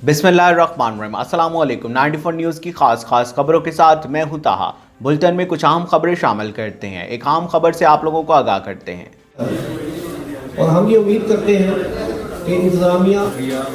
बिस्मिल्लाहिर्रहमानिर्रहीम। अस्सलाम वालेकुम। 94 न्यूज़ की खास खबरों के साथ मैं हूं ताहा। बुलेटिन में कुछ अहम खबरें शामिल करते हैं। एक अहम खबर से आप लोगों को आगाह करते हैं और हम ये उम्मीद करते हैं कि इंतज़ामिया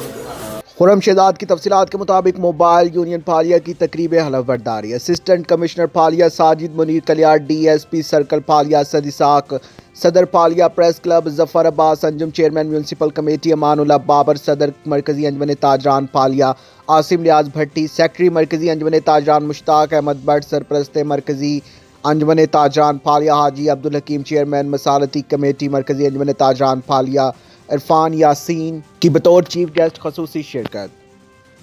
खुरम शहजाद की तफसीलात के मुताबिक मोबाइल यूनियन फालिया की तकरीब हलफ बरदारी। Assistant commissioner Phalia Sajid Munir Kalyar, DSP circle Phalia सदिसाक, सदर Phalia press club Zafar Abbas Anjum, chairman municipal committee Amanullah Babar, सदर मरकजी अंजमन ताजरान फालिया आसिम रियाज भट्टी, सेक्रेटरी मरकजी अंजमन ताजरान मुश्ताक अहमद भट्ट, सरप्रस्त मरकजी अंजमन ताजरान फालिया हाजी अब्दुल हकीम, चेयरमैन मसालती कमेटी मरकजी अंजमन ताजरान फालिया इरफान यासीन की बतौर चीफ गेस्ट खसूसी शिरकत।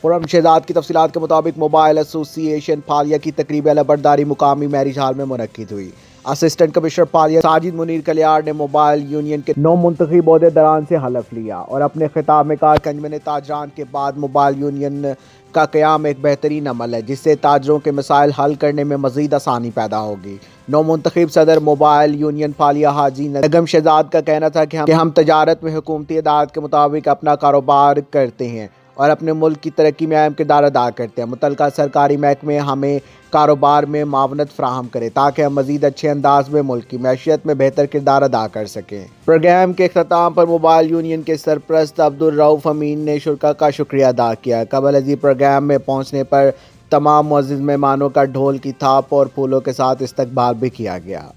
खुरम शहजाद की तफसीलात के मुताबिक मोबाइल एसोसिएशन फालिया की तकरीब अलबरदारी मुकामी मैरिज हॉल में मुनक्किद हुई। असिस्टेंट कमिश्नर फालिया साजिद मुनीर कलियार ने मोबाइल यूनियन के 9 मुंतखब ओहदेदारान से हलफ लिया और अपने खिताब में कहा कि अंजमन ताजरान के बाद मोबाइल यूनियन का क़याम एक बेहतरीन अमल है जिससे ताजरों के मसाइल हल करने में मज़ीद आसानी पैदा होगी। 9 मुंतखब सदर मोबाइल यूनियन फालिया हाजी नगम शहजाद का कहना था कि हम तजारत में हुकूमती अदालत के मुताबिक अपना कारोबार करते हैं और अपने मुल्क की तरक्की में अहम किरदार अदा करते हैं। मुतल्लिका सरकारी महकमे हमें कारोबार में मावनत फराहम करें ताकि हम मज़ीद अच्छे अंदाज में मुल्क की मैशियत में बेहतर किरदार अदा कर सकें। प्रोग्राम के अख्ताम पर मोबाइल यूनियन के सरप्रस्त अब्दुल रऊफ अमीन ने शुरा का शुक्रिया अदा किया। कबल अज़ीज़ प्रोग्राम में पहुँचने पर तमाम मुअज़्ज़िज़ मेहमानों का ढोल की थाप और फूलों के साथ इस्तकबाल भी किया गया।